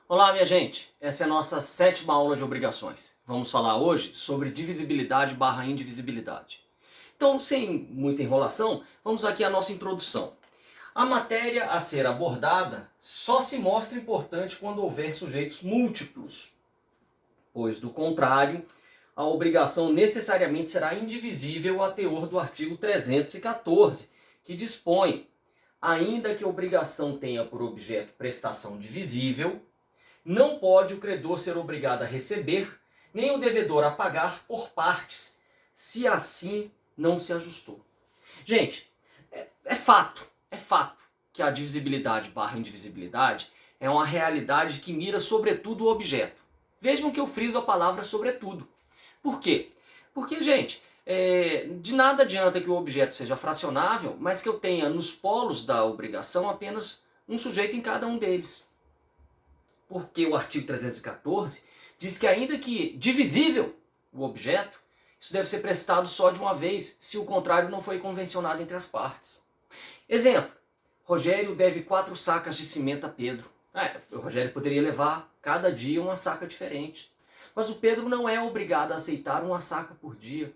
Olá, minha gente! Essa é a nossa 7ª aula de obrigações. Vamos falar hoje sobre divisibilidade barra indivisibilidade. Então, sem muita enrolação, vamos aqui à nossa introdução. A matéria a ser abordada só se mostra importante quando houver sujeitos múltiplos, pois, do contrário, a obrigação necessariamente será indivisível a teor do artigo 314, que dispõe: ainda que a obrigação tenha por objeto prestação divisível, não pode o credor ser obrigado a receber, nem o devedor a pagar por partes, se assim não se ajustou. Gente, é fato que a divisibilidade barra indivisibilidade é uma realidade que mira sobretudo o objeto. Vejam que eu friso a palavra sobretudo. Por quê? Porque, gente, de nada adianta que o objeto seja fracionável, mas que eu tenha nos polos da obrigação apenas um sujeito em cada um deles. Porque o artigo 314 diz que ainda que divisível o objeto, isso deve ser prestado só de uma vez, se o contrário não foi convencionado entre as partes. Exemplo: Rogério deve 4 sacas de cimento a Pedro. O Rogério poderia levar cada dia uma saca diferente. Mas o Pedro não é obrigado a aceitar uma saca por dia.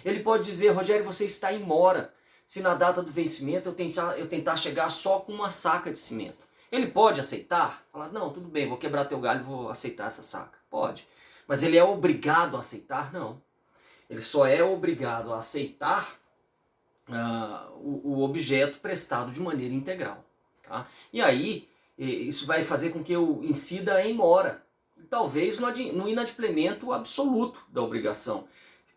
Ele pode dizer: Rogério, você está em mora, se na data do vencimento eu tentar chegar só com uma saca de cimento. Ele pode aceitar? Falar: não, tudo bem, vou quebrar teu galho e vou aceitar essa saca. Pode. Mas ele é obrigado a aceitar? Não. Ele só é obrigado a aceitar o objeto prestado de maneira integral. Tá? E aí, isso vai fazer com que eu incida em mora. Talvez no inadimplemento absoluto da obrigação,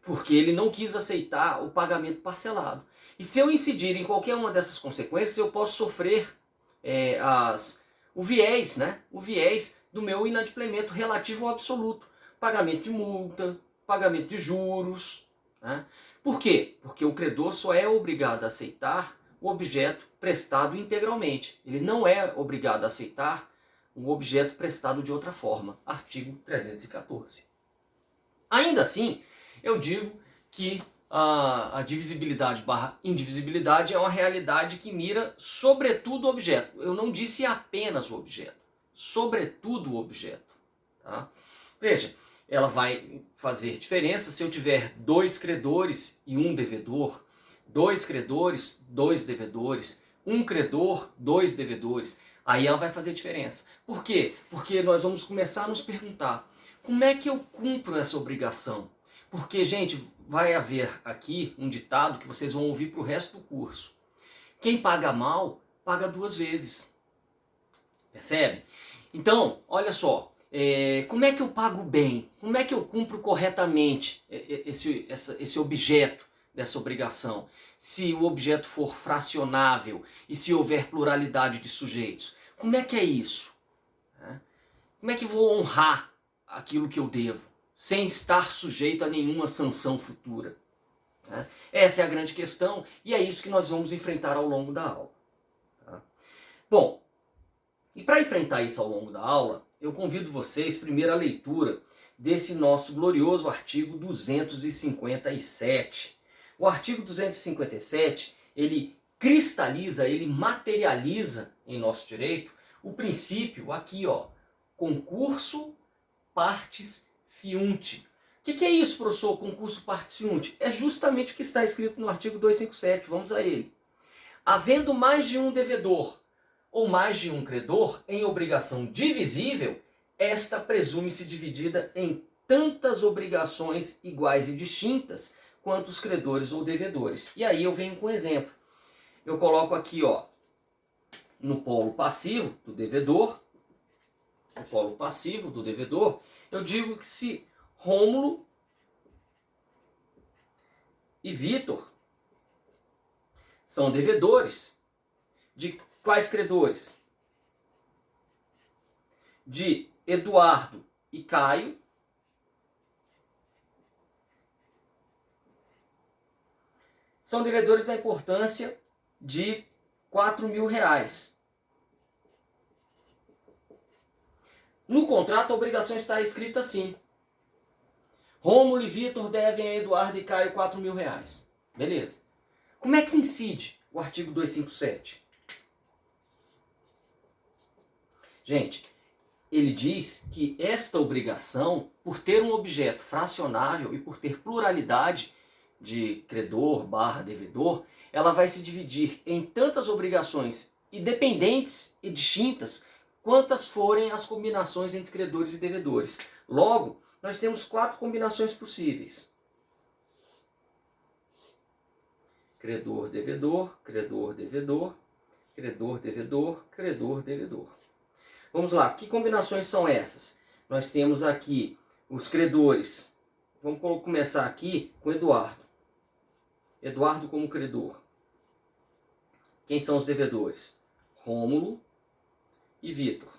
porque ele não quis aceitar o pagamento parcelado. E se eu incidir em qualquer uma dessas consequências, eu posso sofrer o viés, né? O viés do meu inadimplemento relativo ao absoluto. Pagamento de multa, pagamento de juros. Né? Por quê? Porque o credor só é obrigado a aceitar o objeto prestado integralmente. Ele não é obrigado a aceitar um objeto prestado de outra forma. Artigo 314. Ainda assim, eu digo que a divisibilidade barra indivisibilidade é uma realidade que mira sobretudo o objeto. Eu não disse apenas o objeto, sobretudo o objeto. Tá? Veja, ela vai fazer diferença se eu tiver 2 credores e 1 devedor, 2 credores, 2 devedores, 1 credor, 2 devedores. Aí ela vai fazer diferença. Por quê? Porque nós vamos começar a nos perguntar: como é que eu cumpro essa obrigação? Porque, gente, vai haver aqui um ditado que vocês vão ouvir para o resto do curso. Quem paga mal, paga 2 vezes. Percebe? Então, olha só. Como é que eu pago bem? Como é que eu cumpro corretamente esse objeto dessa obrigação? Se o objeto for fracionável e se houver pluralidade de sujeitos. Como é que é isso? Como é que eu vou honrar aquilo que eu devo, sem estar sujeito a nenhuma sanção futura? Essa é a grande questão e é isso que nós vamos enfrentar ao longo da aula. Bom, e para enfrentar isso ao longo da aula, eu convido vocês primeiro à leitura desse nosso glorioso artigo 257. O artigo 257, ele cristaliza, ele materializa em nosso direito o princípio aqui, ó, concurso partes fiunt. O que é isso, professor, concurso partes fiunt? É justamente o que está escrito no artigo 257, vamos a ele. Havendo mais de um devedor ou mais de um credor em obrigação divisível, esta presume-se dividida em tantas obrigações iguais e distintas quanto os credores ou devedores. E aí eu venho com um exemplo. Eu coloco aqui, ó, no polo passivo do devedor, eu digo que se Rômulo e Vitor são devedores de quais credores? De Eduardo e Caio, são devedores da importância de R$4.000. No contrato, a obrigação está escrita assim: Rômulo e Vitor devem a Eduardo e Caio R$4.000. Beleza. Como é que incide o artigo 257? Gente, ele diz que esta obrigação, por ter um objeto fracionável e por ter pluralidade de credor barra devedor, ela vai se dividir em tantas obrigações independentes e distintas quantas forem as combinações entre credores e devedores. Logo, nós temos 4 combinações possíveis: credor, devedor, credor, devedor, credor, devedor, credor, devedor. Vamos lá, que combinações são essas? Nós temos aqui os credores. Vamos começar aqui com Eduardo. Eduardo como credor. Quem são os devedores? Rômulo e Vitor.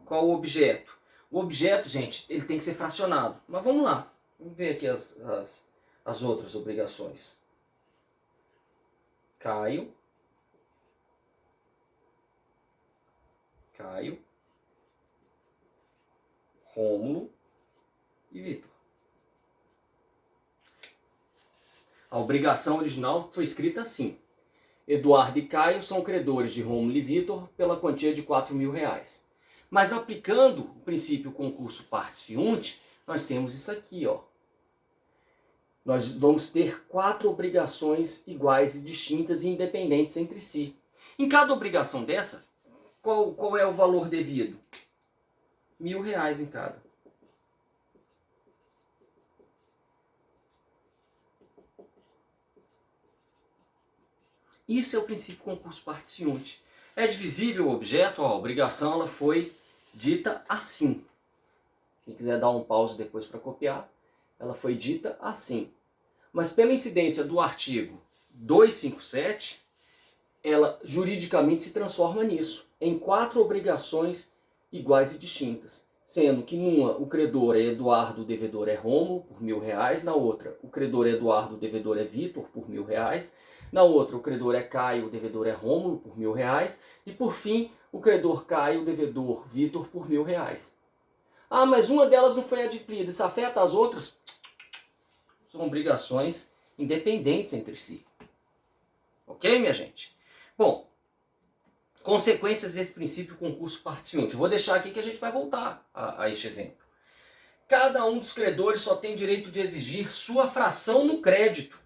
Qual o objeto? O objeto, gente, ele tem que ser fracionado. Mas vamos lá. Vamos ver aqui as outras obrigações. Caio, Rômulo e Vitor. A obrigação original foi escrita assim: Eduardo e Caio são credores de Rômulo e Vitor pela quantia de R$4.000. Mas aplicando o princípio concurso partes fiunt, nós temos isso aqui, ó. Nós vamos ter 4 obrigações iguais e distintas e independentes entre si. Em cada obrigação dessa, qual é o valor devido? R$1.000 em cada. Isso é o princípio concurso partes fiunt. É divisível o objeto? A obrigação ela foi dita assim. Quem quiser dar um pause depois para copiar, ela foi dita assim. Mas pela incidência do artigo 257, ela juridicamente se transforma nisso, em 4 obrigações iguais e distintas. Sendo que numa o credor é Eduardo, o devedor é Rômulo, por R$1.000. Na outra, o credor é Eduardo, o devedor é Vitor, por R$1.000. Na outra, o credor é Caio, o devedor é Rômulo, por R$1.000. E por fim, o credor Caio, o devedor Vitor, por R$1.000. Ah, mas uma delas não foi adimplida. Isso afeta as outras? São obrigações independentes entre si. Ok, minha gente? Bom, consequências desse princípio concurso partes fiunt. Vou deixar aqui que a gente vai voltar a este exemplo. Cada um dos credores só tem direito de exigir sua fração no crédito.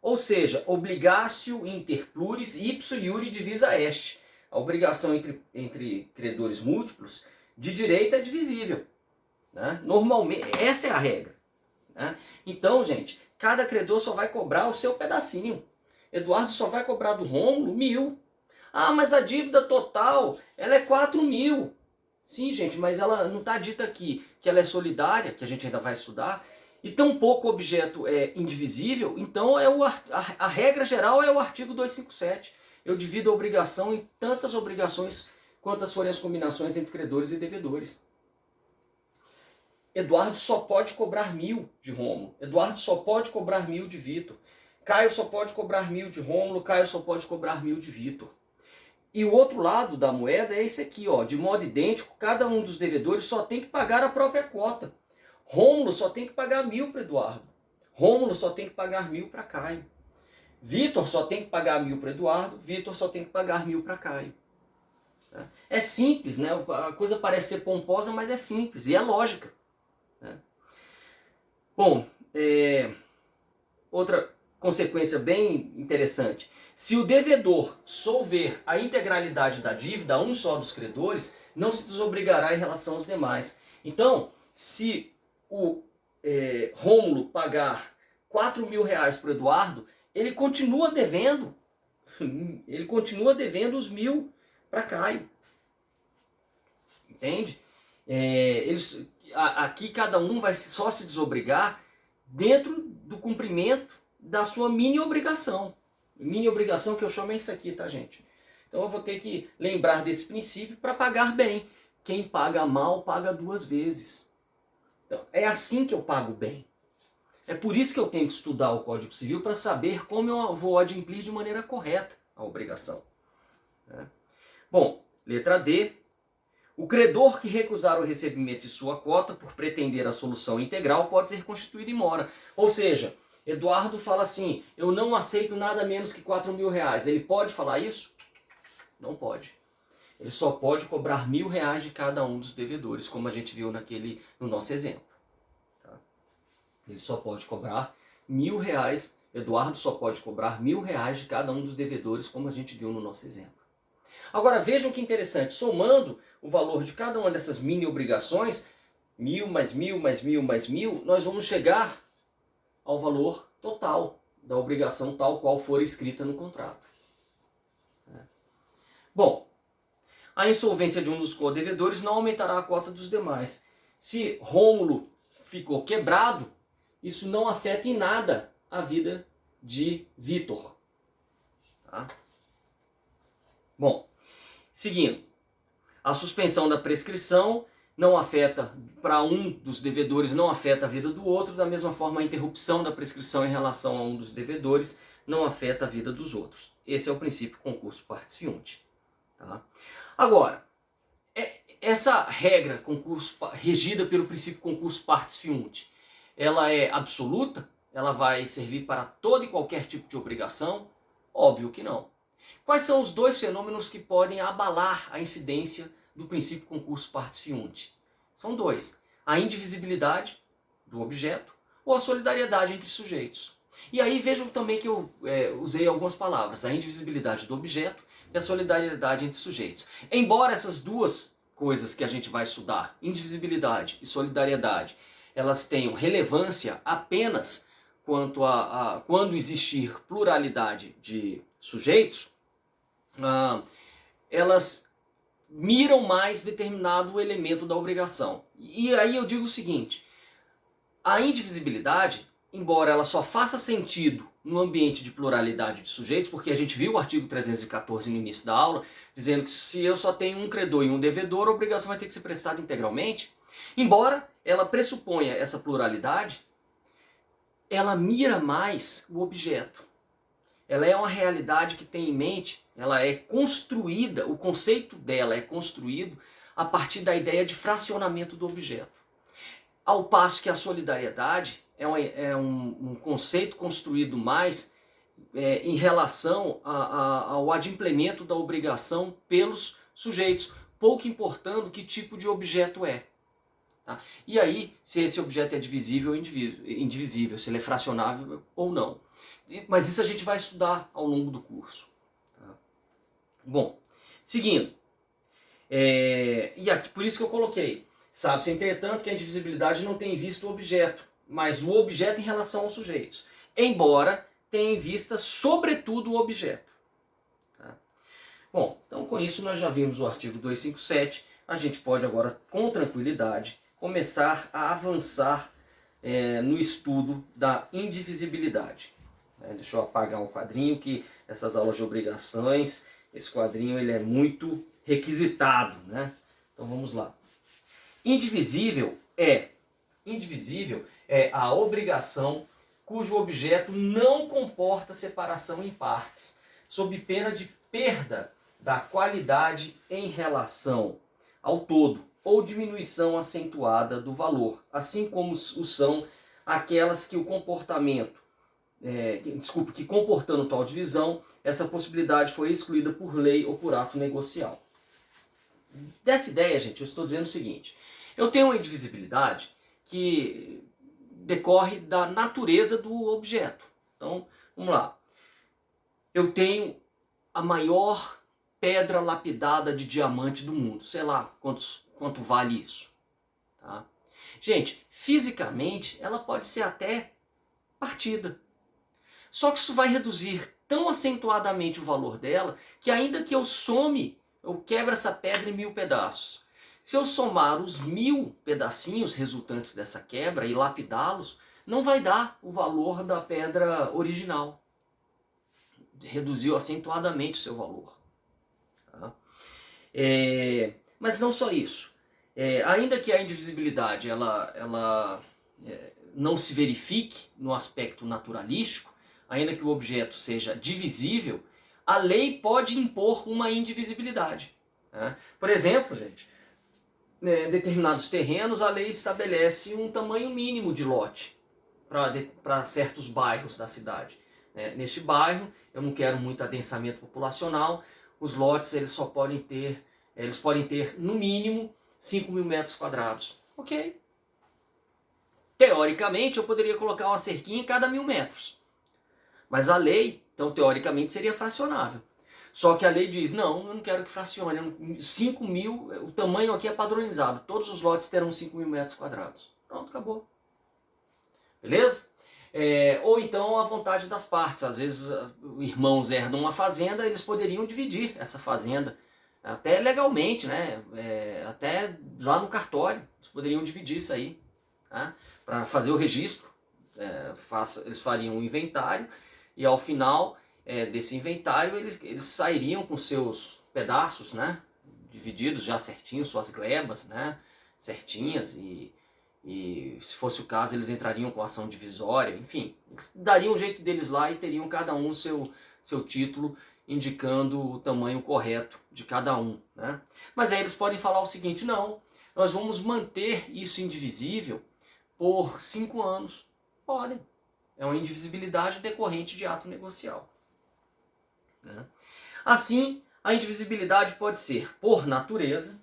Ou seja, obligatio inter pluris ipso iure divisa est. A obrigação entre credores múltiplos de direito é divisível. Né? Normalmente, essa é a regra. Né? Então, gente, cada credor só vai cobrar o seu pedacinho. Eduardo só vai cobrar do Rômulo 1.000. Ah, mas a dívida total ela é 4.000. Sim, gente, mas ela não está dita aqui que ela é solidária, que a gente ainda vai estudar, e tampouco o objeto é indivisível. Então a regra geral é o artigo 257. Eu divido a obrigação em tantas obrigações quantas forem as combinações entre credores e devedores. Eduardo só pode cobrar 1.000 de Rômulo. Eduardo só pode cobrar 1.000 de Vitor. Caio só pode cobrar 1.000 de Rômulo. Caio só pode cobrar 1.000 de Vitor. E o outro lado da moeda é esse aqui, ó. De modo idêntico, cada um dos devedores só tem que pagar a própria cota. Rômulo só tem que pagar 1.000 para Eduardo. Rômulo só tem que pagar 1.000 para Caio. Vitor só tem que pagar 1.000 para Eduardo. Vitor só tem que pagar 1.000 para Caio. É simples, né? A coisa parece ser pomposa, mas é simples e é lógica. Né? Bom, outra consequência bem interessante. Se o devedor solver a integralidade da dívida a um só dos credores, não se desobrigará em relação aos demais. Então, se o Rômulo pagar R$4.000 para o Eduardo, ele continua devendo. Ele continua devendo os 1.000 para Caio. Entende? Aqui cada um vai só se desobrigar dentro do cumprimento da sua mini obrigação. Mini obrigação que eu chamo é isso aqui, tá, gente? Então eu vou ter que lembrar desse princípio para pagar bem. Quem paga mal, paga 2 vezes. Então, é assim que eu pago bem. É por isso que eu tenho que estudar o Código Civil para saber como eu vou adimplir de maneira correta a obrigação. Bom, letra D. O credor que recusar o recebimento de sua cota por pretender a solução integral pode ser constituído em mora. Ou seja, Eduardo fala assim, eu não aceito nada menos que R$4.000. Ele pode falar isso? Não pode. ele só pode cobrar R$1.000 de cada um dos devedores, como a gente viu no nosso exemplo. Tá? Ele só pode cobrar R$1.000, Eduardo só pode cobrar R$1.000 de cada um dos devedores, como a gente viu no nosso exemplo. Agora vejam que interessante, somando o valor de cada uma dessas mini obrigações, 1.000 mais 1.000 mais 1.000 mais 1.000, nós vamos chegar ao valor total da obrigação tal qual for escrita no contrato. Bom, a insolvência de um dos codevedores não aumentará a cota dos demais. Se Rômulo ficou quebrado, isso não afeta em nada a vida de Vitor. Tá? Bom, seguindo, a suspensão da prescrição não afeta, para um dos devedores, não afeta a vida do outro, da mesma forma a interrupção da prescrição em relação a um dos devedores não afeta a vida dos outros. Esse é o princípio concurso partes fiunt. Tá? Agora, essa regra regida pelo princípio concurso partes fiunt, ela é absoluta? Ela vai servir para todo e qualquer tipo de obrigação? Óbvio que não. Quais são os dois fenômenos que podem abalar a incidência do princípio concurso partes fiunt? São dois: a indivisibilidade do objeto ou a solidariedade entre sujeitos. E aí vejam também que eu usei algumas palavras: a indivisibilidade do objeto e a solidariedade entre sujeitos. Embora essas duas coisas que a gente vai estudar, indivisibilidade e solidariedade, elas tenham relevância apenas quanto a quando existir pluralidade de sujeitos, elas miram mais determinado elemento da obrigação. E aí eu digo o seguinte: a indivisibilidade, embora ela só faça sentido no ambiente de pluralidade de sujeitos, porque a gente viu o artigo 314 no início da aula, dizendo que se eu só tenho um credor e um devedor, a obrigação vai ter que ser prestada integralmente. Embora ela pressuponha essa pluralidade, ela mira mais o objeto. Ela é uma realidade que tem em mente, ela é construída, o conceito dela é construído a partir da ideia de fracionamento do objeto. Ao passo que a solidariedade é um conceito construído mais em relação ao adimplemento da obrigação pelos sujeitos, pouco importando que tipo de objeto é. Tá? E aí, se esse objeto é divisível ou indivisível, se ele é fracionável ou não. Mas isso a gente vai estudar ao longo do curso. Tá? Bom, seguindo. E aqui, por isso que eu coloquei. Sabe-se, entretanto, que a indivisibilidade não tem em vista o objeto, mas o objeto em relação aos sujeitos. Embora tenha em vista, sobretudo, o objeto. Tá? Bom, então com isso nós já vimos o artigo 257. A gente pode agora, com tranquilidade, começar a avançar no estudo da indivisibilidade. Deixa eu apagar um quadrinho, que essas aulas de obrigações, esse quadrinho ele é muito requisitado, né? Então vamos lá. Indivisível é a obrigação cujo objeto não comporta separação em partes, sob pena de perda da qualidade em relação ao todo, ou diminuição acentuada do valor, assim como o são aquelas que o comportamento, que comportando tal divisão, essa possibilidade foi excluída por lei ou por ato negocial. Dessa ideia, gente, eu estou dizendo o seguinte: eu tenho uma indivisibilidade que decorre da natureza do objeto. Então, vamos lá. Eu tenho a maior pedra lapidada de diamante do mundo. Sei lá quanto vale isso. Tá? Gente, fisicamente, ela pode ser até partida. Só que isso vai reduzir tão acentuadamente o valor dela, que ainda que eu quebro essa pedra em 1000 pedaços. Se eu somar os 1000 pedacinhos resultantes dessa quebra e lapidá-los, não vai dar o valor da pedra original. Reduziu acentuadamente o seu valor. Tá? Mas não só isso. Ainda que a indivisibilidade ela não se verifique no aspecto naturalístico, ainda que o objeto seja divisível, a lei pode impor uma indivisibilidade. Né? Por exemplo, gente, determinados terrenos, a lei estabelece um tamanho mínimo de lote para certos bairros da cidade. Neste bairro, eu não quero muito adensamento populacional, os lotes eles só podem ter eles podem ter no mínimo 5.000 metros quadrados. Ok. Teoricamente eu poderia colocar uma cerquinha em cada 1.000 metros. Mas a lei, então teoricamente seria fracionável. Só que a lei diz, não, eu não quero que fracione. 5.000, o tamanho aqui é padronizado. Todos os lotes terão 5.000 metros quadrados. Pronto, acabou. Beleza? Ou então a vontade das partes. Às vezes irmãos herdam uma fazenda, eles poderiam dividir essa fazenda. Até legalmente, né? Até lá no cartório. Eles poderiam dividir isso aí. Tá? Para fazer o registro. Eles fariam um inventário. E ao final desse inventário, eles sairiam com seus pedaços, né? Divididos já certinho, suas glebas, né? Certinhas e se fosse o caso eles entrariam com ação divisória, enfim, dariam o jeito deles lá e teriam cada um seu título indicando o tamanho correto de cada um, né? Mas aí eles podem falar o seguinte, não, nós vamos manter isso indivisível por 5 anos. Podem, é uma indivisibilidade decorrente de ato negocial, né? Assim, a indivisibilidade pode ser por natureza,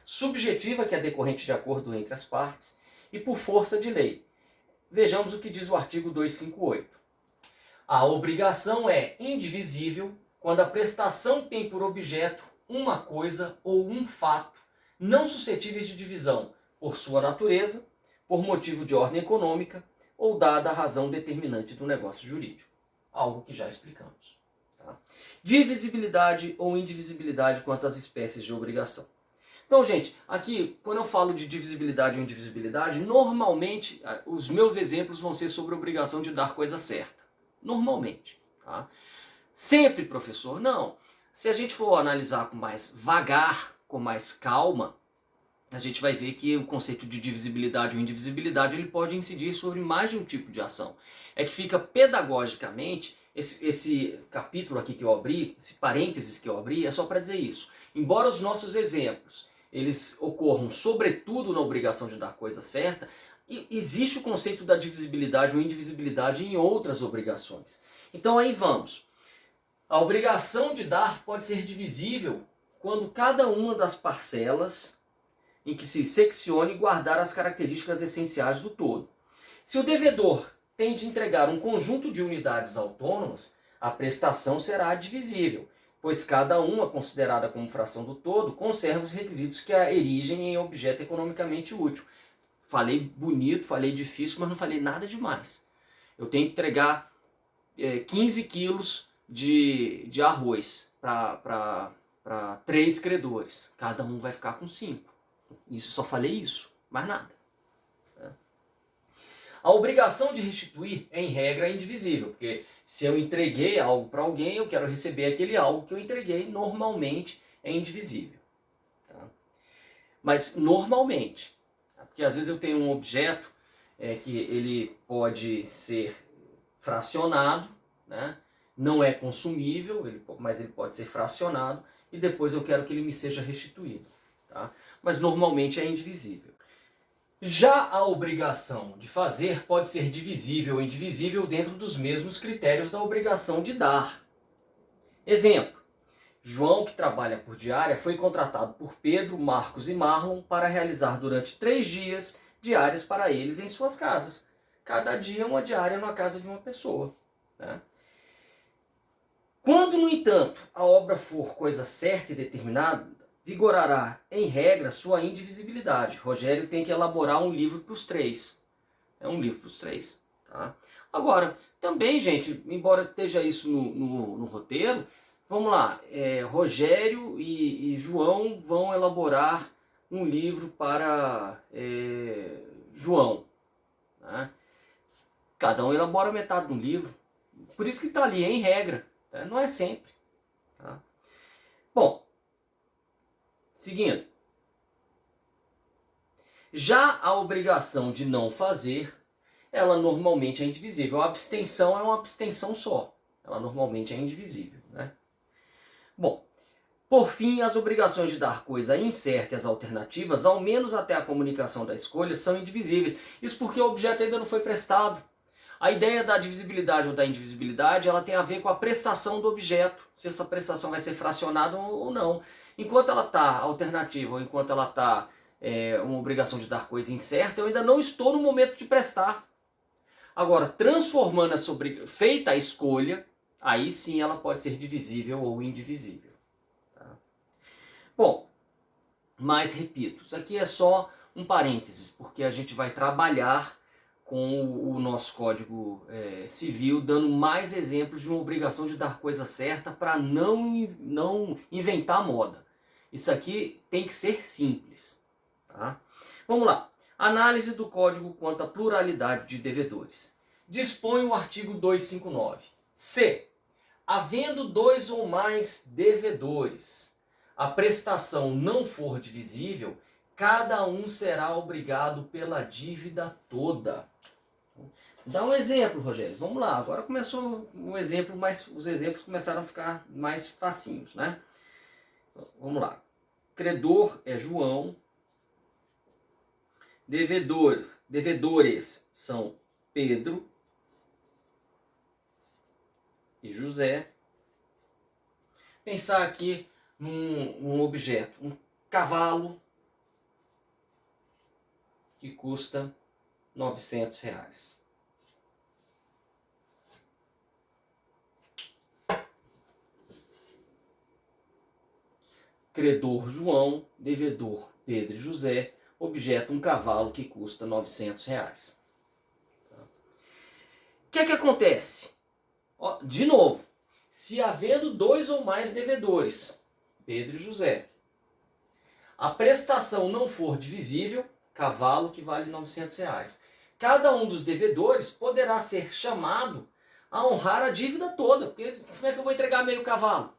subjetiva, que é decorrente de acordo entre as partes, e por força de lei. Vejamos o que diz o artigo 258. A obrigação é indivisível quando a prestação tem por objeto uma coisa ou um fato não suscetíveis de divisão por sua natureza, por motivo de ordem econômica ou dada a razão determinante do negócio jurídico. Algo que já explicamos. Tá? Divisibilidade ou indivisibilidade quanto às espécies de obrigação. Então, gente, aqui, quando eu falo de divisibilidade ou indivisibilidade, normalmente os meus exemplos vão ser sobre a obrigação de dar coisa certa. Normalmente. Tá? Sempre, professor, não. Se a gente for analisar com mais vagar, com mais calma, a gente vai ver que o conceito de divisibilidade ou indivisibilidade ele pode incidir sobre mais de um tipo de ação. É que fica pedagogicamente, esse capítulo aqui que eu abri, esse parênteses que eu abri, é só para dizer isso. Embora os nossos exemplos eles ocorram sobretudo na obrigação de dar coisa certa, existe o conceito da divisibilidade ou indivisibilidade em outras obrigações. Então aí vamos. A obrigação de dar pode ser divisível quando cada uma das parcelas em que se seccione guardar as características essenciais do todo. Se o devedor tem de entregar um conjunto de unidades autônomas, a prestação será divisível, pois cada uma, considerada como fração do todo, conserva os requisitos que a erigem em objeto economicamente útil. Falei bonito, falei difícil, mas não falei nada demais. Eu tenho que entregar 15 quilos de arroz para 3 credores. Cada um vai ficar com 5. Isso, só falei isso, mais nada. A obrigação de restituir, em regra, é indivisível, porque se eu entreguei algo para alguém, eu quero receber aquele algo que eu entreguei, normalmente é indivisível. Tá? Mas normalmente, porque às vezes eu tenho um objeto que ele pode ser fracionado, né? Não é consumível, mas ele pode ser fracionado, e depois eu quero que ele me seja restituído. Tá? Mas normalmente é indivisível. Já a obrigação de fazer pode ser divisível ou indivisível dentro dos mesmos critérios da obrigação de dar. Exemplo: João, que trabalha por diária, foi contratado por Pedro, Marcos e Marlon para realizar durante 3 dias diárias para eles em suas casas. Cada dia uma diária na casa de uma pessoa. Né? Quando, no entanto, a obra for coisa certa e determinada, vigorará, em regra, sua indivisibilidade. Rogério tem que elaborar um livro para os 3. É um livro para os 3. Tá? Agora, também, gente, embora esteja isso no roteiro, vamos lá. Rogério e João vão elaborar um livro para João. Tá? Cada um elabora metade do livro. Por isso que está ali, em regra. Tá? Não é sempre. Tá? Bom, seguindo. Já a obrigação de não fazer, ela normalmente é indivisível. A abstenção é uma abstenção só. Ela normalmente é indivisível. Né? Bom, por fim, as obrigações de dar coisa incerta e as alternativas, ao menos até a comunicação da escolha, são indivisíveis. Isso porque o objeto ainda não foi prestado. A ideia da divisibilidade ou da indivisibilidade, ela tem a ver com a prestação do objeto, se essa prestação vai ser fracionada ou não. Enquanto ela está alternativa ou enquanto ela está uma obrigação de dar coisa incerta, eu ainda não estou no momento de prestar. Agora, transformando feita a escolha, aí sim ela pode ser divisível ou indivisível. Tá? Bom, mas repito, isso aqui é só um parênteses, porque a gente vai trabalhar com o nosso Código Civil, dando mais exemplos de uma obrigação de dar coisa certa para não inventar moda. Isso aqui tem que ser simples. Tá? Vamos lá. Análise do Código quanto à pluralidade de devedores. Dispõe o artigo 259. Se, havendo dois ou mais devedores, a prestação não for divisível, cada um será obrigado pela dívida toda. Dá um exemplo, Rogério. Vamos lá. Agora começou um exemplo, mas os exemplos começaram a ficar mais facinhos, né? Vamos lá. Credor é João. Devedores são Pedro e José. Pensar aqui num objeto, um cavalo que custa R$900. Credor João, devedor Pedro e José, objeto um cavalo que custa R$900. O que é que acontece? Ó, de novo, se havendo dois ou mais devedores, Pedro e José, a prestação não for divisível, cavalo que vale R$900. Cada um dos devedores poderá ser chamado a honrar a dívida toda, porque como é que eu vou entregar meio cavalo?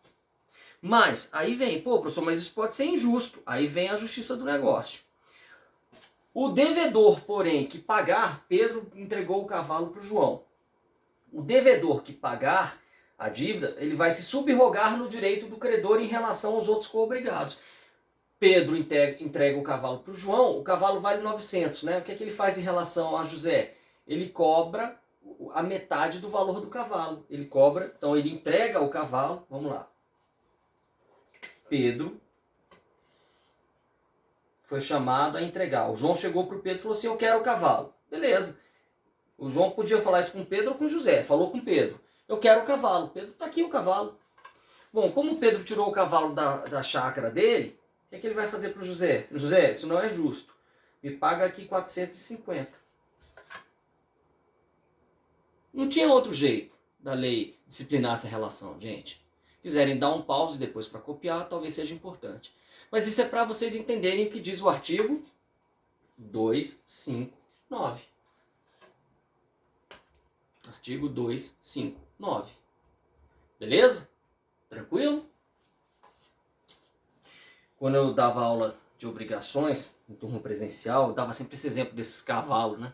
Mas, aí vem, pô, professor, mas isso pode ser injusto. Aí vem a justiça do negócio. O devedor, porém, que pagar, Pedro entregou o cavalo para o João. O devedor que pagar a dívida, ele vai se subrogar no direito do credor em relação aos outros co-obrigados. Pedro entrega o cavalo para o João, o cavalo vale 900, né? O que é que ele faz em relação a José? Ele cobra a metade do valor do cavalo. Ele cobra, então ele entrega o cavalo, vamos lá. Pedro foi chamado a entregar. O João chegou para o Pedro e falou assim, eu quero o cavalo. Beleza. O João podia falar isso com o Pedro ou com o José. Falou com o Pedro. Eu quero o cavalo. Pedro, está aqui o cavalo. Bom, como o Pedro tirou o cavalo da chácara dele, o que ele vai fazer para o José? José, isso não é justo. Me paga aqui 450. Não tinha outro jeito da lei disciplinar essa relação, gente. Quiserem dar um pause depois para copiar, talvez seja importante. Mas isso é para vocês entenderem o que diz o artigo 259. Artigo 259. Beleza? Tranquilo? Quando eu dava aula de obrigações, em turma presencial, eu dava sempre esse exemplo desses cavalos, né?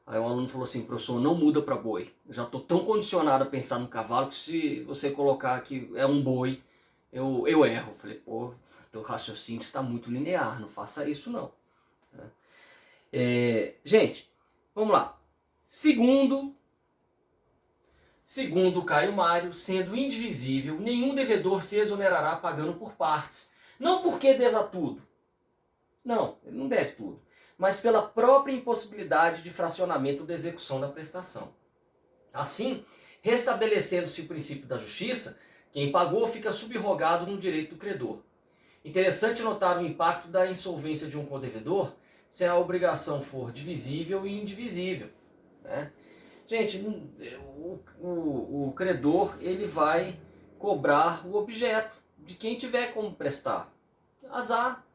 Aí o aluno falou assim, professor, não muda para boi. Eu já estou tão condicionado a pensar no cavalo que se você colocar que é um boi, eu erro. Eu falei, pô, teu raciocínio está muito linear, não faça isso não. Gente, vamos lá. Segundo Caio Mário, sendo indivisível, nenhum devedor se exonerará pagando por partes. Não porque deva tudo. Não, ele não deve tudo. Mas pela própria impossibilidade de fracionamento da execução da prestação. Assim, restabelecendo-se o princípio da justiça, quem pagou fica subrogado no direito do credor. Interessante notar o impacto da insolvência de um codevedor se a obrigação for divisível e indivisível, né? Gente, o credor ele vai cobrar o objeto de quem tiver como prestar. Azar.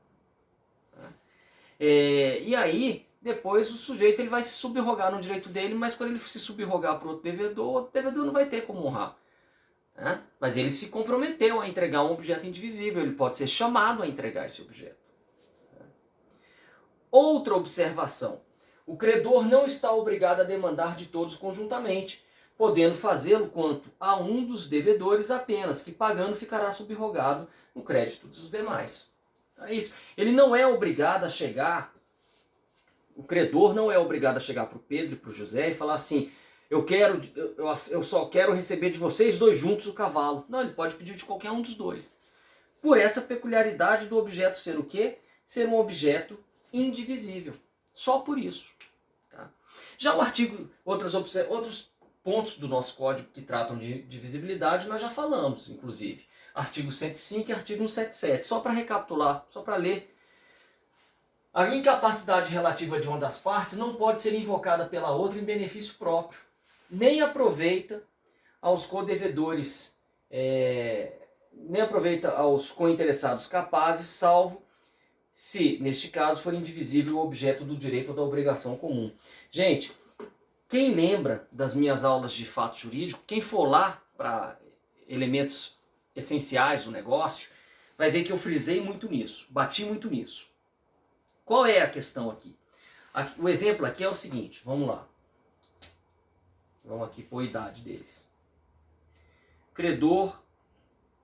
E aí, depois o sujeito ele vai se subrogar no direito dele, mas quando ele se subrogar para outro devedor não vai ter como honrar. Né? Mas ele se comprometeu a entregar um objeto indivisível, ele pode ser chamado a entregar esse objeto. Outra observação. O credor não está obrigado a demandar de todos conjuntamente, podendo fazê-lo quanto a um dos devedores apenas, que pagando ficará subrogado no crédito dos demais. É isso. Ele não é obrigado a chegar, o credor não é obrigado a chegar para o Pedro e para o José e falar assim, eu só quero receber de vocês dois juntos o cavalo. Não, ele pode pedir de qualquer um dos dois. Por essa peculiaridade do objeto ser o quê? Ser um objeto indivisível. Só por isso. Tá? Já o artigo, outros pontos do nosso código que tratam de divisibilidade nós já falamos, inclusive. Artigo 105 e artigo 177. Só para recapitular, só para ler. A incapacidade relativa de uma das partes não pode ser invocada pela outra em benefício próprio, nem aproveita aos codevedores, nem aproveita aos cointeressados capazes, salvo se, neste caso, for indivisível o objeto do direito ou da obrigação comum. Gente, quem lembra das minhas aulas de fato jurídico, quem for lá para elementos essenciais do negócio, vai ver que eu frisei muito nisso, bati muito nisso. Qual é a questão aqui? O exemplo aqui é o seguinte, vamos lá. Vamos aqui pôr a idade deles. Credor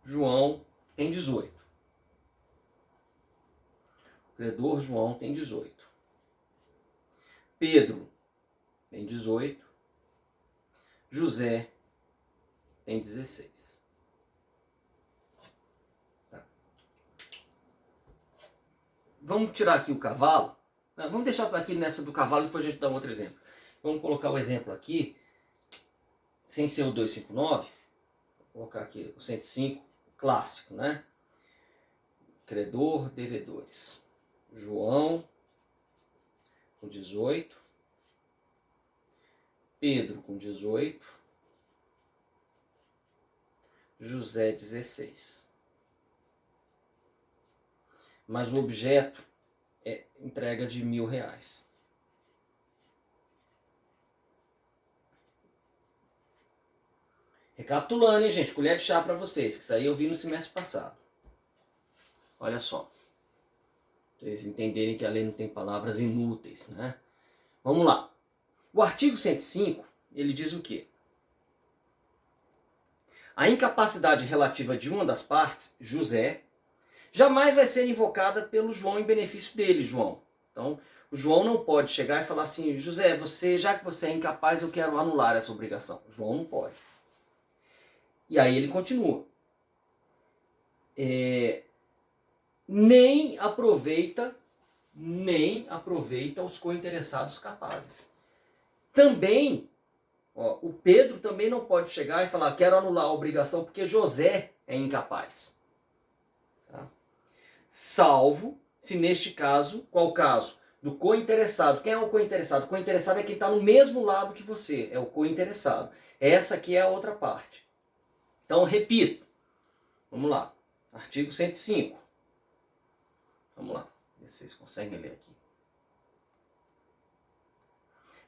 João tem 18. Credor João tem 18. Pedro tem 18. José tem 16. Tá. Vamos tirar aqui o cavalo. Vamos deixar aqui nessa do cavalo e depois a gente dá um outro exemplo. Vamos colocar o exemplo aqui, sem ser o 259. Vou colocar aqui o 105, clássico, né? Credor, devedores. João com 18. Pedro com 18. José 16. Mas o objeto é entrega de R$1.000. Recapitulando, hein, gente? Colher de chá para vocês, que isso aí eu vi no semestre passado. Olha só. Pra vocês entenderem que a lei não tem palavras inúteis, né? Vamos lá. O artigo 105, ele diz o quê? A incapacidade relativa de uma das partes, José, jamais vai ser invocada pelo João em benefício dele, João. Então, o João não pode chegar e falar assim, José, já que você é incapaz, eu quero anular essa obrigação. O João não pode. E aí ele continua. Nem aproveita os cointeressados capazes. Também, o Pedro também não pode chegar e falar, quero anular a obrigação porque José é incapaz. Tá? Salvo se neste caso, qual caso? Do cointeressado. Quem é o cointeressado? O cointeressado é quem está no mesmo lado que você, é o cointeressado. Essa aqui é a outra parte. Então, repito. Vamos lá. Artigo 105. Vamos lá. Ver se vocês conseguem ler aqui.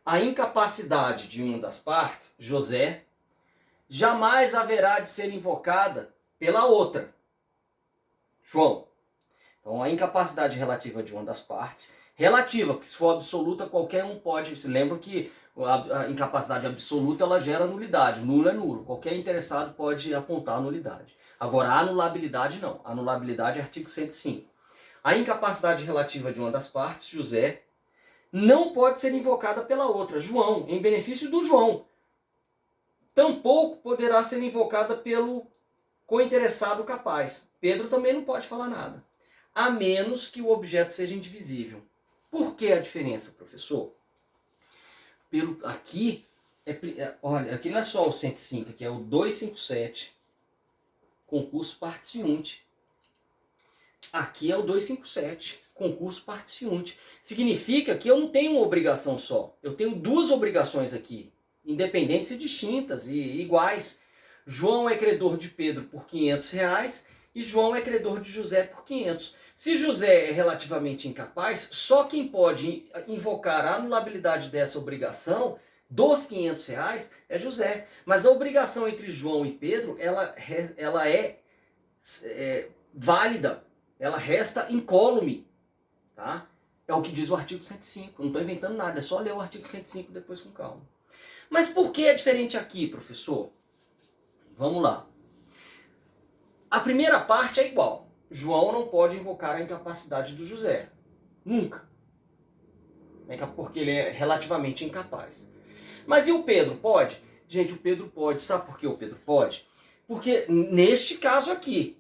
A incapacidade de uma das partes, José, jamais haverá de ser invocada pela outra, João. Então, a incapacidade relativa de uma das partes, relativa, porque se for absoluta, qualquer um pode. Se lembra que a incapacidade absoluta ela gera nulidade. Nulo é nulo. Qualquer interessado pode apontar a nulidade. Agora, a anulabilidade não. A anulabilidade é artigo 105. A incapacidade relativa de uma das partes, José, não pode ser invocada pela outra, João, em benefício do João. Tampouco poderá ser invocada pelo cointeressado capaz. Pedro também não pode falar nada. A menos que o objeto seja indivisível. Por que a diferença, professor? Olha, aqui não é só o 105, aqui é o 257, concurso particiunte. Aqui é o 257, concurso particiunte. Significa que eu não tenho uma obrigação só. Eu tenho duas obrigações aqui, independentes e distintas e iguais. João é credor de Pedro por R$500 e João é credor de José por 500. Se José é relativamente incapaz, só quem pode invocar a anulabilidade dessa obrigação dos R$500 é José. Mas a obrigação entre João e Pedro, ela é válida, ela resta incólume, tá? É o que diz o artigo 105, não estou inventando nada, é só ler o artigo 105 depois com calma. Mas por que é diferente aqui, professor? Vamos lá. A primeira parte é igual. João não pode invocar a incapacidade do José. Nunca. Porque ele é relativamente incapaz. Mas e o Pedro, pode? Gente, o Pedro pode. Sabe por que o Pedro pode? Porque neste caso aqui,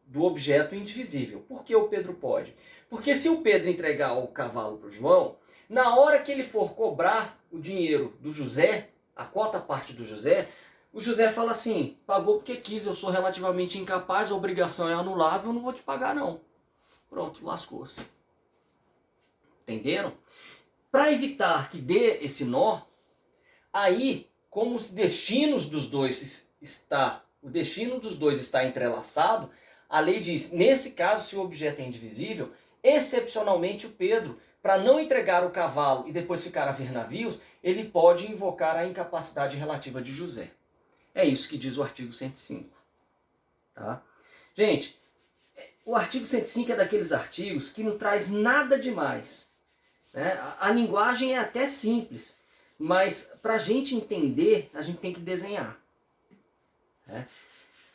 do objeto indivisível. Por que o Pedro pode? Porque se o Pedro entregar o cavalo para o João, na hora que ele for cobrar o dinheiro do José, a cota parte do José, o José fala assim, pagou porque quis, eu sou relativamente incapaz, a obrigação é anulável, eu não vou te pagar não. Pronto, lascou-se. Entenderam? Para evitar que dê esse nó, aí, como os destinos dos dois o destino dos dois está entrelaçado, a lei diz, nesse caso, se o objeto é indivisível, excepcionalmente o Pedro, para não entregar o cavalo e depois ficar a ver navios, ele pode invocar a incapacidade relativa de José. É isso que diz o artigo 105. Tá? Gente, o artigo 105 é daqueles artigos que não traz nada demais. Né? A linguagem é até simples, mas para a gente entender, a gente tem que desenhar. Né?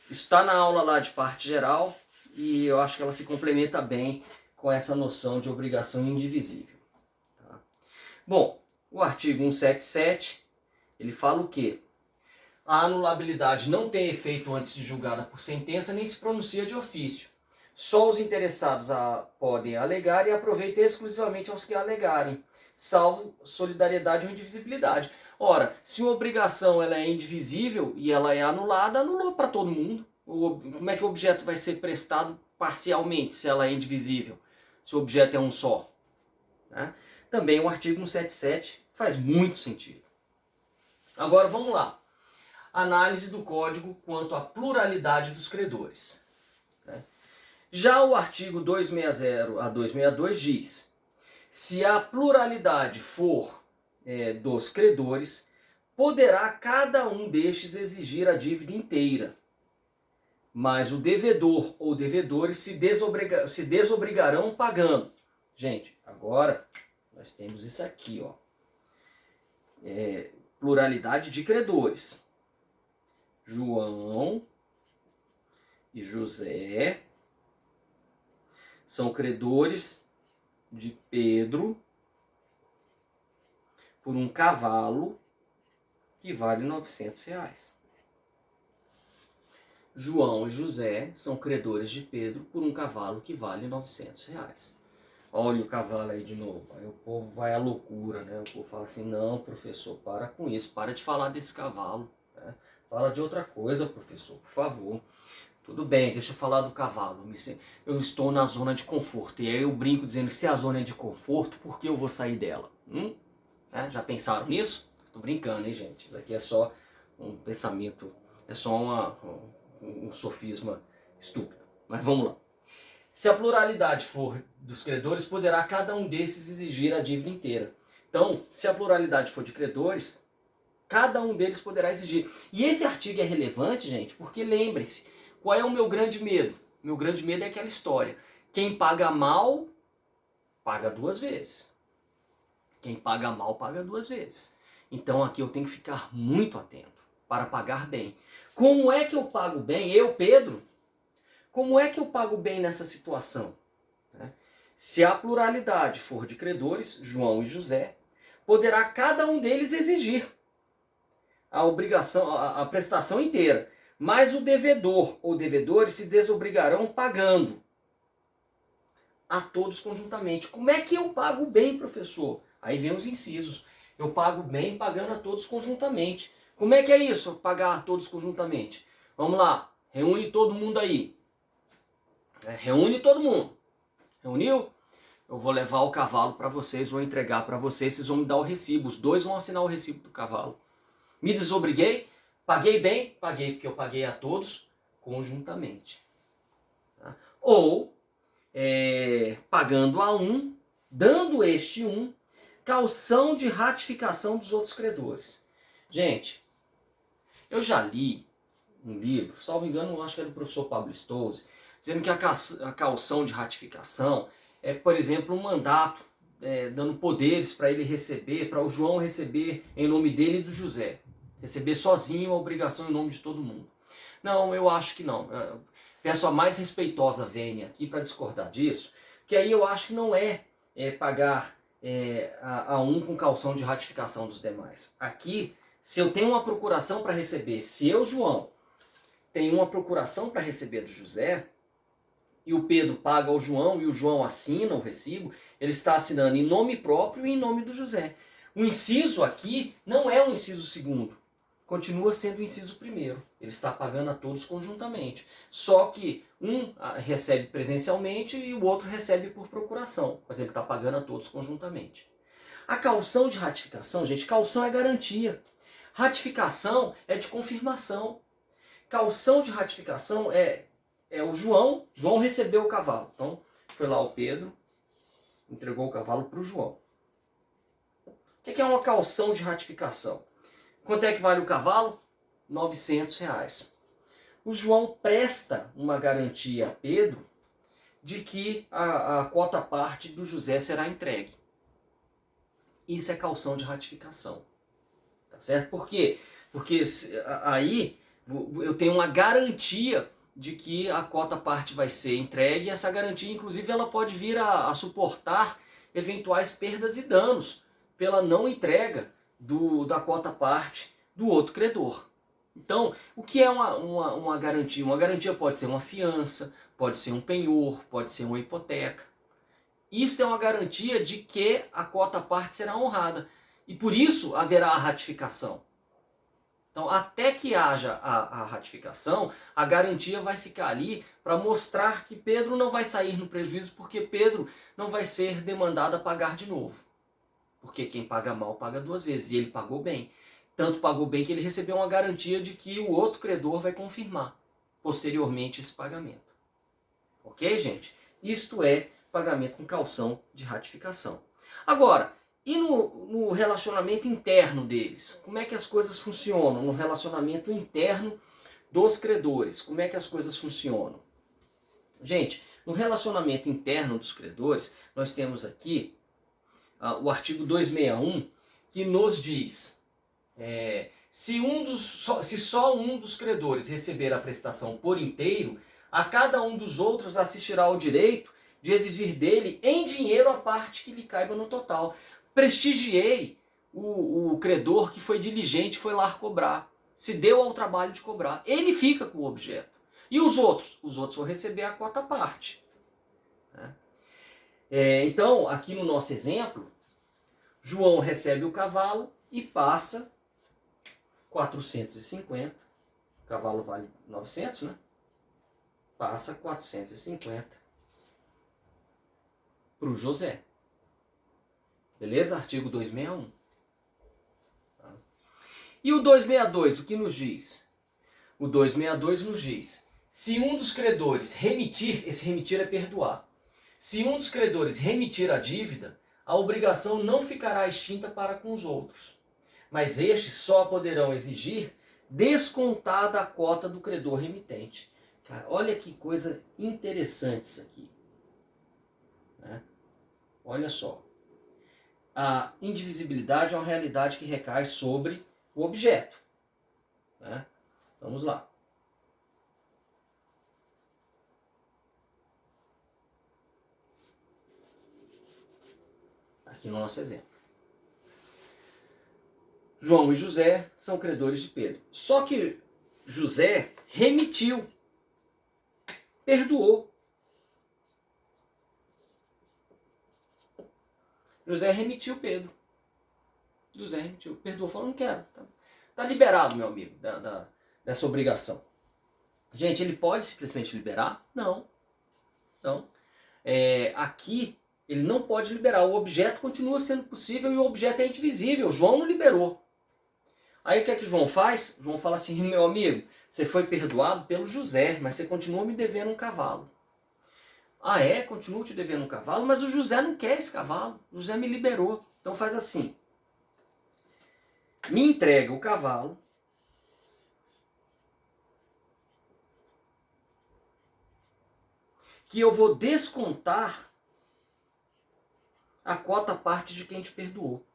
Isso está na aula lá de parte geral e eu acho que ela se complementa bem com essa noção de obrigação indivisível. Tá? Bom, o artigo 177, ele fala o quê? A anulabilidade não tem efeito antes de julgada por sentença, nem se pronuncia de ofício. Só os interessados podem alegar e aproveita exclusivamente aos que alegarem, salvo solidariedade ou indivisibilidade. Ora, se uma obrigação ela é indivisível e ela é anulada, anulou para todo mundo. Como é que o objeto vai ser prestado parcialmente se ela é indivisível? Se o objeto é um só? Né? Também o artigo 177 faz muito sentido. Agora vamos lá. Análise do Código quanto à pluralidade dos credores. Já o artigo 260 a 262 diz: se a pluralidade for dos credores, poderá cada um destes exigir a dívida inteira, mas o devedor ou devedores se desobrigarão pagando. Gente, agora nós temos isso aqui, ó. Pluralidade de credores. João e José são credores de Pedro por um cavalo que vale R$900. João e José são credores de Pedro por um cavalo que vale R$900. Olha o cavalo aí de novo. Aí o povo vai à loucura, né? O povo fala assim, não, professor, para com isso, para de falar desse cavalo. Né? Fala de outra coisa, professor, por favor. Tudo bem, deixa eu falar do cavalo. Eu estou na zona de conforto. E aí eu brinco dizendo, se a zona é de conforto, por que eu vou sair dela? Já pensaram nisso? Estou brincando, hein, gente? Isso aqui é só um pensamento, é só um sofisma estúpido. Mas vamos lá. Se a pluralidade for dos credores, poderá cada um desses exigir a dívida inteira. Então, se a pluralidade for de credores, cada um deles poderá exigir. E esse artigo é relevante, gente, porque lembre-se, qual é o meu grande medo? Meu grande medo é aquela história. Quem paga mal, paga 2 vezes. Quem paga mal, paga 2 vezes. Então aqui eu tenho que ficar muito atento para pagar bem. Como é que eu pago bem? Eu, Pedro, como é que eu pago bem nessa situação? Se a pluralidade for de credores, João e José, poderá cada um deles exigir a obrigação, a prestação inteira. Mas o devedor ou devedores se desobrigarão pagando a todos conjuntamente. Como é que eu pago bem, professor? Aí vem os incisos. Eu pago bem pagando a todos conjuntamente. Como é que é isso, pagar a todos conjuntamente? Vamos lá, reúne todo mundo aí. Reúne todo mundo. Reuniu? Eu vou levar o cavalo para vocês, vou entregar para vocês, vocês vão me dar o recibo. Os dois vão assinar o recibo do cavalo. Me desobriguei? Paguei bem? Paguei, porque eu paguei a todos conjuntamente. Tá? Ou, pagando a um, dando este um, caução de ratificação dos outros credores. Gente, eu já li um livro, salvo engano, acho que é do professor Pablo Stolze, dizendo que a caução de ratificação é, por exemplo, um mandato, dando poderes para ele receber, para o João receber em nome dele e do José. Receber sozinho a obrigação em nome de todo mundo. Não, eu acho que não. Peço a mais respeitosa vênia aqui para discordar disso, que aí eu acho que não pagar a um com calção de ratificação dos demais. Aqui Se eu tenho uma procuração para receber, se eu, João, tenho uma procuração para receber do José, e o Pedro paga ao João e o João assina o recibo, ele está assinando em nome próprio e em nome do José. O inciso aqui não é o inciso segundo, continua sendo o inciso primeiro. Ele está pagando a todos conjuntamente. Só que um recebe presencialmente e o outro recebe por procuração, mas ele está pagando a todos conjuntamente. A caução de ratificação, gente, caução é garantia. Ratificação é de confirmação. Caução de ratificação é o João recebeu o cavalo. Então, foi lá o Pedro, entregou o cavalo para o João. O que é uma caução de ratificação? Quanto é que vale o cavalo? R$ 900. O João presta uma garantia a Pedro de que a quota parte do José será entregue. Isso é caução de ratificação. Tá certo? Por quê? Porque aí eu tenho uma garantia de que a quota parte vai ser entregue, e essa garantia, inclusive, ela pode vir a suportar eventuais perdas e danos pela não entrega da quota parte do outro credor. Então, o que é uma garantia? Uma garantia pode ser uma fiança, pode ser um penhor, pode ser uma hipoteca. Isso é uma garantia de que a quota parte será honrada. E por isso haverá a ratificação. Então, até que haja a ratificação, a garantia vai ficar ali para mostrar que Pedro não vai sair no prejuízo, porque Pedro não vai ser demandado a pagar de novo. Porque quem paga mal paga duas vezes, e ele pagou bem. Tanto pagou bem que ele recebeu uma garantia de que o outro credor vai confirmar posteriormente esse pagamento. Ok, gente? Isto é pagamento com caução de ratificação. Agora, e no relacionamento interno deles? Como é que as coisas funcionam no relacionamento interno dos credores? Como é que as coisas funcionam? Gente, no relacionamento interno dos credores, nós temos aqui o artigo 261, que nos diz, se só um dos credores receber a prestação por inteiro, a cada um dos outros assistirá ao direito de exigir dele em dinheiro a parte que lhe caiba no total. Prestigiei o credor que foi diligente, foi lá cobrar, se deu ao trabalho de cobrar. Ele fica com o objeto. E os outros? Os outros vão receber a quota parte. Então, aqui no nosso exemplo, João recebe o cavalo e passa 450. O cavalo vale 900, né? Passa 450 para o José. Beleza? Artigo 261. E o 262, o que nos diz? O 262 nos diz, se um dos credores remitir, esse remitir é perdoar, se um dos credores remitir a dívida, a obrigação não ficará extinta para com os outros, mas estes só poderão exigir descontada a cota do credor remitente. Cara, olha que coisa interessante isso aqui. Olha só. A indivisibilidade é uma realidade que recai sobre o objeto. Vamos lá. Aqui no nosso exemplo. João e José são credores de Pedro. Só que José remitiu, perdoou. José remitiu Pedro. José remitiu, perdoou, falou, não quero. Tá liberado, meu amigo, dessa obrigação. Gente, ele pode simplesmente liberar? Não. Então, aqui, ele não pode liberar. O objeto continua sendo possível e o objeto é indivisível. João não liberou. Aí o que é que João faz? João fala assim, meu amigo, você foi perdoado pelo José, mas você continua me devendo um cavalo. Continuo te devendo um cavalo, mas o José não quer esse cavalo. O José me liberou. Então faz assim. Me entrega o cavalo. Que eu vou descontar a quota parte de quem te perdoou.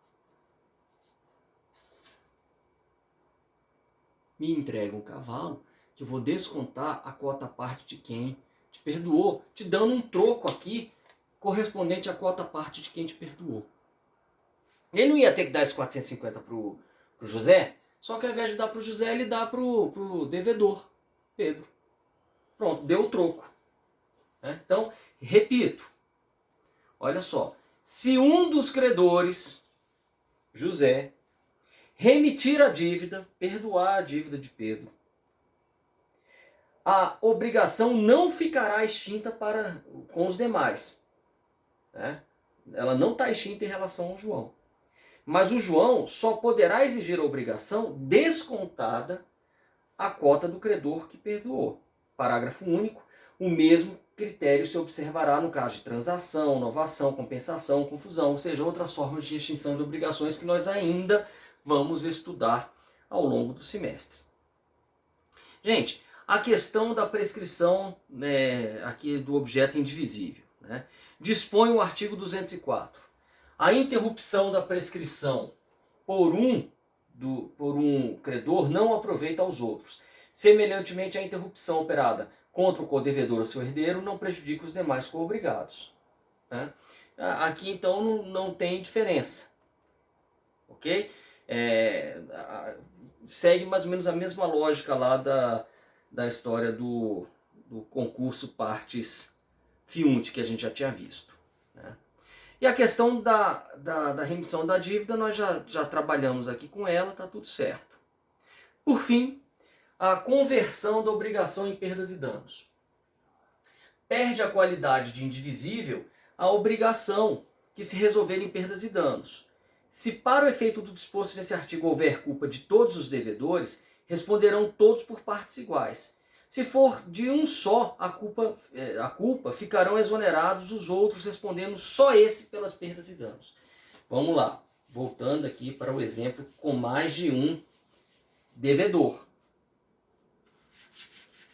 Me entrega um cavalo que eu vou descontar a quota parte de quem te perdoou, te dando um troco aqui correspondente à quota parte de quem te perdoou. Ele não ia ter que dar esses 450 pro José? Só que ao invés de dar para o José, ele dá para o devedor, Pedro. Pronto, deu o troco. Então, repito, olha só. Se um dos credores, José, remitir a dívida, perdoar a dívida de Pedro, a obrigação não ficará extinta com os demais. Ela não está extinta em relação ao João. Mas o João só poderá exigir a obrigação descontada a cota do credor que perdoou. Parágrafo único. O mesmo critério se observará no caso de transação, novação, compensação, confusão, ou seja, outras formas de extinção de obrigações que nós ainda vamos estudar ao longo do semestre. Gente, a questão da prescrição aqui do objeto indivisível. Dispõe o artigo 204. A interrupção da prescrição por um credor não aproveita aos outros. Semelhantemente, a interrupção operada contra o codevedor ou seu herdeiro não prejudica os demais co-obrigados. Aqui, então, não tem diferença. Ok? Segue mais ou menos a mesma lógica lá da história do concurso partes fiunte que a gente já tinha visto. E a questão da remissão da dívida, nós já trabalhamos aqui com ela, está tudo certo. Por fim, a conversão da obrigação em perdas e danos. Perde a qualidade de indivisível a obrigação que se resolver em perdas e danos. Se para o efeito do disposto nesse artigo houver culpa de todos os devedores, responderão todos por partes iguais. Se for de um só a culpa, ficarão exonerados os outros, respondendo só esse pelas perdas e danos. Vamos lá, voltando aqui para o exemplo com mais de um devedor.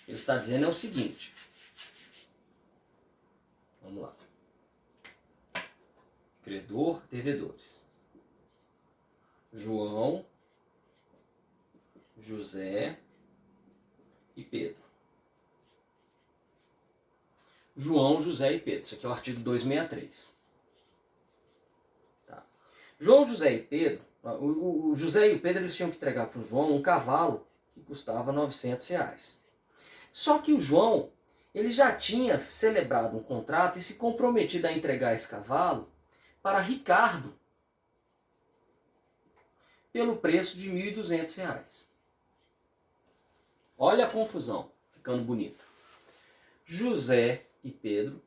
Ele está dizendo o seguinte. Vamos lá. Credor, devedores. João, José e Pedro. João, José e Pedro. Isso aqui é o artigo 263. Tá. João, José e Pedro, o José e o Pedro eles tinham que entregar para o João um cavalo que custava R$900. Só que o João ele já tinha celebrado um contrato e se comprometido a entregar esse cavalo para Ricardo pelo preço de R$1.200. Olha a confusão, ficando bonita. José e Pedro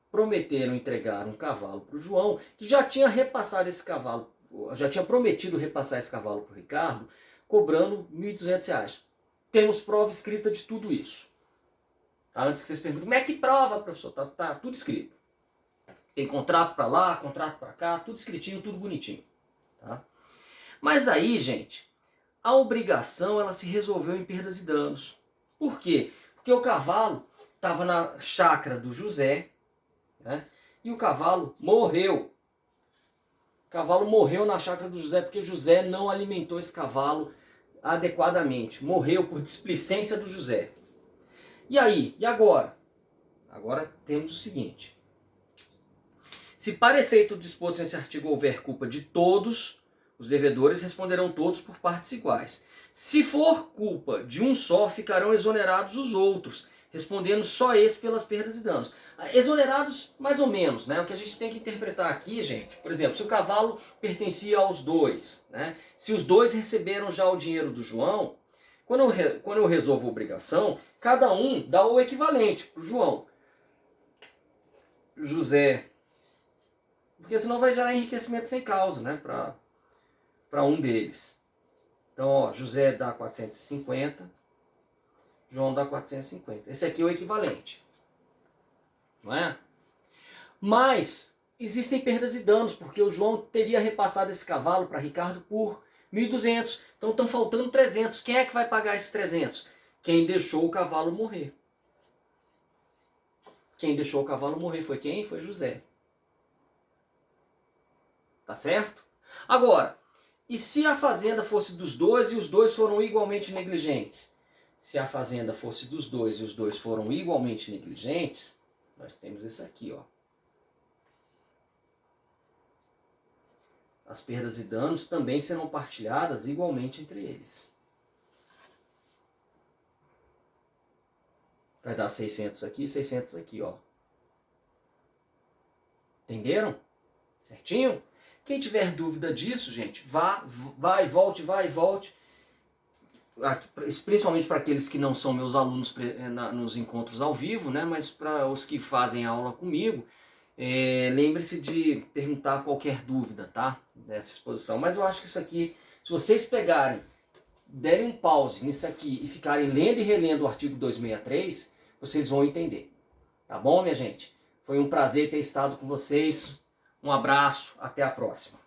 prometeram entregar um cavalo para o João, que já tinha repassado esse cavalo, já tinha prometido repassar esse cavalo para o Ricardo, cobrando R$1.200. Temos prova escrita de tudo isso. Tá? Antes que vocês perguntem, como é que prova, professor? Tá tudo escrito. Tem contrato para lá, contrato para cá, tudo escritinho, tudo bonitinho. Tá? Mas aí, gente, a obrigação ela se resolveu em perdas e danos. Por quê? Porque o cavalo estava na chácara do José, e o cavalo morreu. O cavalo morreu na chácara do José porque José não alimentou esse cavalo adequadamente. Morreu por displicência do José. E aí? E agora? Agora temos o seguinte. Se para efeito disposto nesse artigo houver culpa de todos, os devedores responderão todos por partes iguais. Se for culpa de um só, ficarão exonerados os outros, respondendo só esse pelas perdas e danos. Exonerados mais ou menos, O que a gente tem que interpretar aqui, gente, por exemplo, se o cavalo pertencia aos dois, se os dois receberam já o dinheiro do João, quando eu resolvo a obrigação, cada um dá o equivalente para o João. José, porque senão vai gerar enriquecimento sem causa, para um deles. Então, ó, José dá 450, João dá 450. Esse aqui é o equivalente. Não é? Mas existem perdas e danos, porque o João teria repassado esse cavalo para Ricardo por 1.200. Então estão faltando 300. Quem é que vai pagar esses 300? Quem deixou o cavalo morrer. Quem deixou o cavalo morrer foi quem? Foi José. Tá certo? Agora, e se a fazenda fosse dos dois e os dois foram igualmente negligentes? Se a fazenda fosse dos dois e os dois foram igualmente negligentes, nós temos isso aqui, ó. as perdas e danos também serão partilhadas igualmente entre eles. Vai dar 600 aqui e 600 aqui, ó. Entenderam? Certinho? Quem tiver dúvida disso, gente, vai e volte. Principalmente para aqueles que não são meus alunos nos encontros ao vivo, né? Mas para os que fazem aula comigo, lembre-se de perguntar qualquer dúvida, tá? Nessa exposição. Mas eu acho que isso aqui, se vocês pegarem, derem um pause nisso aqui e ficarem lendo e relendo o artigo 263, vocês vão entender. Tá bom, minha gente? Foi um prazer ter estado com vocês. Um abraço, até a próxima.